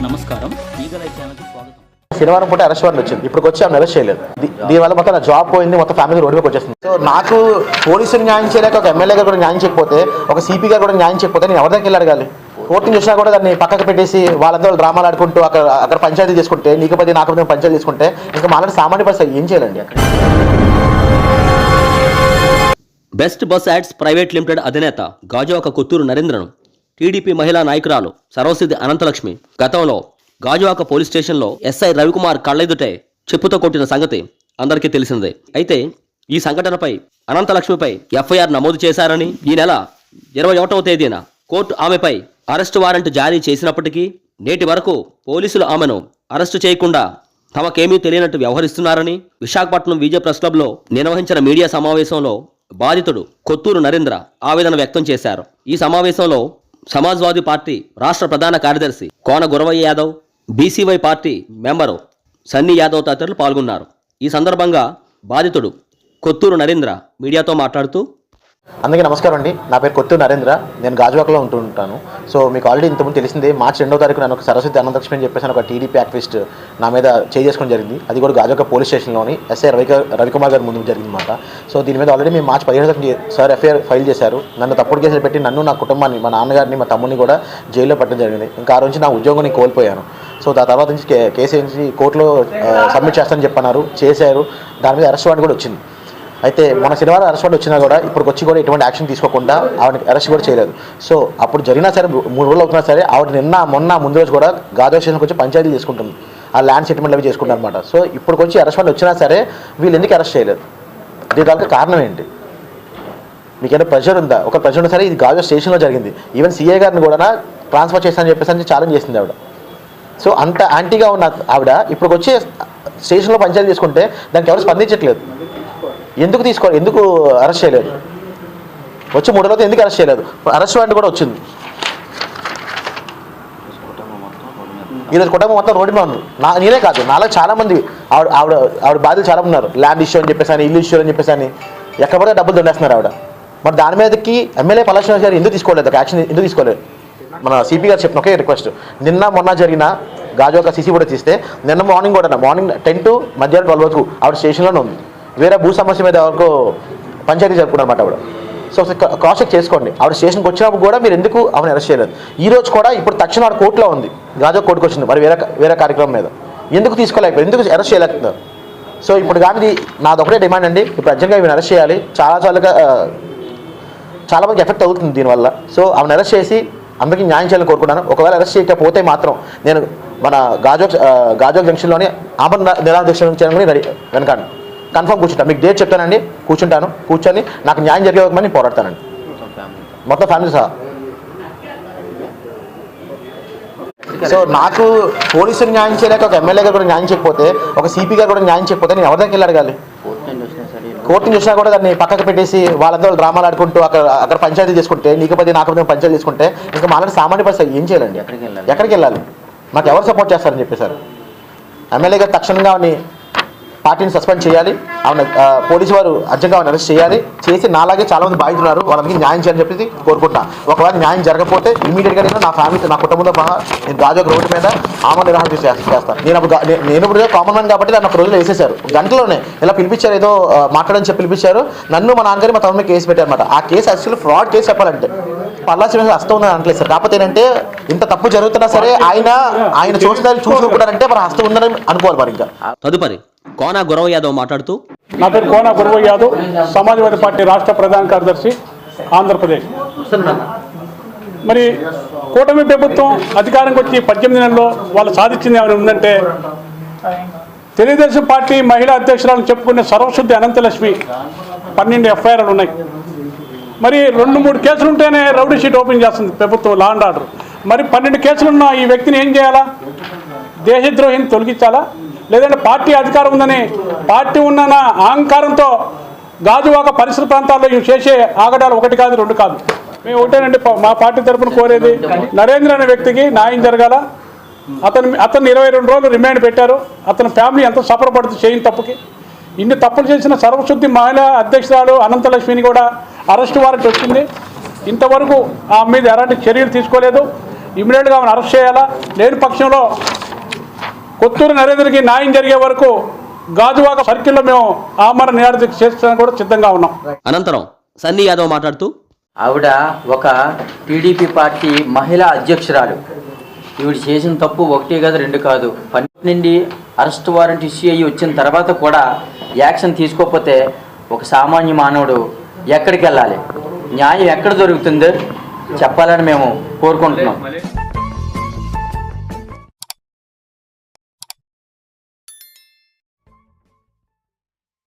నమస్కారం, eagle I ఛానల్కి స్వాగతం. శనివారం పూట అరెస్ట్ వారెంట్ వచ్చింది. ఇప్పుడు వచ్చి ఆమె అరెస్ట్ చేయలేదు. దీనివల్ల మొత్తం నా జాబ్ పోయింది, మొత్తం ఫ్యామిలీ రోడ్డు మీద వచ్చేస్తుంది. సో నాకు పోలీసులు న్యాయం చేయలేక, ఒక ఎమ్మెల్యే గారు కూడా న్యాయం చేయకపోతే, ఒక సిపి గారు కూడా న్యాయం చేయకపోతే నేను ఎవరి దగ్గరికి వెళ్ళి అడగాలి? కోర్టుని చూసినా కూడా దాన్ని పక్కకు పెట్టేసి వాళ్ళంతా డ్రామాలు ఆడుకుంటూ అక్కడ పంచాయతీ చేసుకుంటే, నీకు పది నాకు పది పంచాయతీ చేసుకుంటే ఇంకా మాలాంటి సామాన్య పరిస్థితి ఏం చేయాలండి? Best bus ads private limited అధినేత గాజువాక కొత్తూరు నరేంద్రను టీడీపీ మహిళా నాయకురాలు సర్వసిద్ధి అనంతలక్ష్మి గతంలో గాజువాక పోలీస్ స్టేషన్లో ఎస్ఐ రవికుమార్ కళ్ళెదుటే చెప్పుతో కొట్టిన సంగతి అందరికీ తెలిసిందే. అయితే ఈ సంఘటనపై అనంతలక్ష్మిపై ఎఫ్ఐఆర్ నమోదు చేశారని, ఈ నెల 21వ తేదీన కోర్టు ఆమెపై అరెస్టు వారెంట్ జారీ చేసినప్పటికీ నేటి వరకు పోలీసులు ఆమెను అరెస్టు చేయకుండా తమకేమీ తెలియనట్టు వ్యవహరిస్తున్నారని విశాఖపట్నం విజయ ప్రెస్ క్లబ్లో నిర్వహించిన మీడియా సమావేశంలో బాధితుడు కొత్తూరు నరేంద్ర ఆవేదన వ్యక్తం చేశారు. ఈ సమావేశంలో సమాజ్వాదీ పార్టీ రాష్ట్ర ప్రధాన కార్యదర్శి Kona Guravayya Yadav, BCY party member Sunny Yadav తదితరులు పాల్గొన్నారు. ఈ సందర్భంగా బాధితుడు కొత్తూరు నరేంద్ర మీడియాతో మాట్లాడుతూ, అందరికీ నమస్కారం అండి. నా పేరు కొత్తూరు నరేంద్ర. నేను గాజువాకలో ఉంటాను. సో మీకు ఆల్రెడీ ఇంతకుముందు తెలిసిందే, మార్చి 2వ తారీఖు నన్ను ఒక సరస్వతి అనంతలక్ష్మి అని చెప్పేసి ఒక టీడీపీ యాక్టివిస్ట్ నా మీద చేసుకోవడం జరిగింది. అది కూడా గాజువాక పోలీస్ స్టేషన్లోని ఎస్ఐ రవికుమార్ గారి ముందు జరిగింది మాట. సో దీని మీద ఆల్రెడీ మేము మార్చి 15వ తారీఖు సార్ ఎఫ్ఐఆర్ ఫైల్ చేశారు. నన్ను తప్పుడు కేసులు పెట్టి నన్ను, నా కుటుంబాన్ని, మా నాన్నగారిని, మా తమ్ముడిని కూడా జైల్లో పెట్టడం జరిగింది. ఇంకా ఆ రోజు నా ఉద్యోగాన్ని కోల్పోయాను. సో దాని తర్వాత నుంచి కేసు వేసి కోర్టులో సబ్మిట్ చేస్తానని చెప్పన్నారు, చేశారు. దాని మీద అరెస్ట్ వారెంట్ కూడా వచ్చింది. అయితే మొన్న శనివారం అరెస్ట్ వారెంట్ వచ్చినా కూడా ఇప్పుడు వచ్చి కూడా ఎటువంటి యాక్షన్ తీసుకోకుండా ఆవిడని అరెస్ట్ కూడా చేయలేదు. సో అప్పుడు జరిగినా సరే 3 రోజులు అవుతున్నా సరే ఆవిడ మొన్న ముందు రోజు కూడా గాజువాక స్టేషన్కి వచ్చి పంచాయతీ చేసుకుంటుంది, ఆ ల్యాండ్ సెటిల్మెంట్ అవి చేసుకుంటారు అనమాట. సో ఇప్పుడు వచ్చి అరెస్ట్ వారెంట్ వచ్చినా సరే వీళ్ళు ఎందుకు అరెస్ట్ చేయలేదు? దీనికి కారణం ఏంటి? మీకేమైనా ప్రెషర్ ఉందా? ఒక ప్రెషర్ ఉన్నా సరే ఇది గాజువాక స్టేషన్లో జరిగింది. ఈవెన్ సీఏ గారిని కూడా ట్రాన్స్ఫర్ చేస్తానని చెప్పేసి ఛాలెంజ్ చేసింది ఆవిడ. సో అంత యాంటీగా ఉన్న ఆవిడ ఇప్పుడు వచ్చి స్టేషన్లో పంచాయతీ చేసుకుంటే దానికి ఎవరు స్పందించట్లేదు. ఎందుకు అరెస్ట్ చేయలేదు? వచ్చి 3 రోజులు ఎందుకు అరెస్ట్ చేయలేదు? అరెస్ట్ వారెంట్ కూడా వచ్చింది. ఈరోజు కుటుంబం మొత్తం రోడ్డు మీద ఉంది. నేనే కాదు, నాలో చాలామంది ఆవిడ బాధ్యతలు చాలా ఉన్నారు. ల్యాండ్ ఇష్యూ అని చెప్పేసి, ఇల్లు ఇష్యూ అని చెప్పేసి ఎక్కడ పడితే డబ్బులు దొండేస్తున్నారు ఆవిడ. మరి దాని మీదకి ఎమ్మెల్యే పలాశ్వర గారు ఎందుకు తీసుకోలేదు? ఒక యాక్షన్ ఎందుకు తీసుకోలేదు? మన సిపి గారు చెప్పిన ఒకే రిక్వెస్ట్, మొన్న జరిగిన గాజువాక సీసీ కూడా తీస్తే నిన్న మార్నింగ్ 10 to మధ్యాహ్నం 12 వరకు ఆవిడ స్టేషన్లోనే ఉంది. వేరే భూ సమస్య మీద ఎవరికో పంచాయతీ జరుపుకున్నారన్నమాట ఆవిడ. సో క్రాస్ చెక్ చేసుకోండి. ఆవిడ స్టేషన్కి వచ్చినప్పుడు కూడా మీరు ఎందుకు ఆవిడ అరెస్ట్ చేయలేదు? ఈ రోజు కూడా ఇప్పుడు తక్షణం ఆవిడ కోర్టులో ఉంది, గాజువాక కోర్టుకు వచ్చింది. మరి వేరే కార్యక్రమం మీద ఎందుకు తీసుకోలేకపోయారు? ఎందుకు అరెస్ట్ చేయలేకపోతున్నారు? సో ఇప్పుడు కానీ నాది ఒకటే డిమాండ్ అండి, ఇప్పుడు అర్జెంట్గా ఈమెను అరెస్ట్ చేయాలి. చాలా మందికి ఎఫెక్ట్ అవుతుంది దీనివల్ల. సో ఆమెను అరెస్ట్ చేసి అందరికీ న్యాయం చేయాలని కోరుకుంటున్నాను. ఒకవేళ అరెస్ట్ చేయకపోతే మాత్రం నేను మన గాజువాక జంక్షన్లోని ఆమరణ నిరాదీక్ష చేయడానికి వెనకాను కన్ఫర్మ్ కూర్చుంటాను. మీకు డేట్ చెప్తానండి, కూర్చొని నాకు న్యాయం జరిగేమని పోరాడతానండి, మొత్తం ఫ్యామిలీ సహా. సో నాకు పోలీసులు న్యాయం చేయలేక, ఒక ఎమ్మెల్యే గారు కూడా న్యాయం చేయకపోతే, ఒక సిపి గారు కూడా న్యాయం చేయకపోతే నేను ఎవరి దగ్గరికి వెళ్ళి అడగాలి? కోర్టుని చూసినా కూడా దాన్ని పక్కకు పెట్టేసి వాళ్ళంతా డ్రామాలు ఆడుకుంటూ అక్కడ పంచాయతీ చేసుకుంటే, నీకు పది నాకు పది పంచాయతీ చేసుకుంటే ఇంకా మాలాంటి సామాన్య పరిస్థితి ఏం చేయాలండి? ఎక్కడికి వెళ్ళాలి? మాకు ఎవరు సపోర్ట్ చేస్తారని చెప్పేశారు. ఎమ్మెల్యే గారు తక్షణంగా ఆమెని పార్టీని సస్పెండ్ చేయాలి. ఆమె పోలీసు వారు అర్జెంట్గా ఆమెను అరెస్ట్ చేసి నాలాగే చాలామంది బాధితున్నారు, వాళ్ళకి న్యాయం చేయాలని చెప్పేసి కోరుకుంటున్నాను. ఒకవేళ న్యాయం జరగకపోతే ఇమీడియట్గా నేను నా ఫ్యామిలీ, నా కుటుంబంతో సహా నేను గాజువాక రోడ్డు మీద ఆమరణ నిరాహార చేస్తాను. నేను ఇప్పుడు కామన్ మ్యాన్ కాబట్టి నన్ను ఒక రోజులో వేసేశారు. గంటలోనే ఇలా పిలిపించారు, ఏదో మాట్లాడని చెప్పి పిలిపించారు. నన్ను, మా నాన్నగారి, మా తమ్ముడి కేసు పెట్టారన్నమాట. ఆ కేసు యాక్చువల్లీ ఫ్రాడ్ కేసు చెప్పాలంటే. పల్లాశ్రీ హస్తం ఉందని అనట్లేదు సార్. కాకపోతే ఏంటంటే ఇంత తప్పు జరుగుతున్నా సరే ఆయన చూసుకుంటారంటే మన హస్తం ఉందని అనుకోవాలి. మరి ఇంకా తదుపరి కోన గురవయ్య యాదవ్ మాట్లాడుతూ, నా పేరు కోన గురవయ్య యాదవ్, సమాజ్వాదీ పార్టీ రాష్ట్ర ప్రధాన కార్యదర్శి, ఆంధ్రప్రదేశ్. మరి కూటమి ప్రభుత్వం అధికారంకి వచ్చి 18 నెలల్లో వాళ్ళు సాధించింది ఏమైనా ఉందంటే, తెలుగుదేశం పార్టీ మహిళా అధ్యక్షురాలు చెప్పుకునే సర్వశుద్ధి అనంతలక్ష్మి 12 ఎఫ్ఐఆర్లు ఉన్నాయి. మరి 2-3 కేసులు ఉంటేనే రౌడీ షీట్ ఓపెన్ చేస్తుంది ప్రభుత్వం, లా అండ్ ఆర్డర్. మరి 12 కేసులున్న ఈ వ్యక్తిని ఏం చేయాలా? దేశద్రోహిని తొలగించాలా? లేదంటే పార్టీ అధికారం ఉందని, పార్టీ ఉన్న అహంకారంతో గాజువాక పరిసర ప్రాంతాల్లో ఇవి చేసే ఆగడాలు 1 కాదు 2 కాదు. మేము ఒకటేనండి మా పార్టీ తరఫున కోరేది, నరేంద్ర అనే వ్యక్తికి న్యాయం జరగాల. అతను 22 రోజులు రిమాండ్ పెట్టారు. అతని ఫ్యామిలీ ఎంత సఫర్ పడుతుంది చేయని తప్పుకి. ఇన్ని తప్పులు చేసిన సర్వశుద్ధి మహిళా అధ్యక్షురాలు అనంతలక్ష్మిని కూడా అరెస్ట్ వారెంట్ వచ్చింది. ఇంతవరకు ఆమె మీద ఎలాంటి చర్యలు తీసుకోలేదు. ఇమీడియట్గా ఆమెను అరెస్ట్ చేయాలా. లేని పక్షంలో కొత్తూరు నరేంద్రకి న్యాయం జరిగే వరకు గాజువాక సర్కిల్లో మేము ఆమరణ నిరాదీక్ష చేస్తానికి కూడా సిద్ధంగా ఉన్నాం. అనంతరం సన్నీ యాదవ్ మాట్లాడుతూ ఆవిడ ఒక టీడీపీ పార్టీ మహిళా అధ్యక్షురాలు. ఈవిడ చేసిన తప్పు 1 కాదు 2 కాదు, 12 నుండి అరెస్ట్ వారెంట్ ఇష్యూ అయ్యి వచ్చిన తర్వాత కూడా యాక్షన్ తీసుకోకపోతే ఒక సామాన్య మానవుడు ఎక్కడికి వెళ్ళాలి? న్యాయం ఎక్కడ దొరుకుతుందో చెప్పాలని మేము కోరుకుంటున్నాం.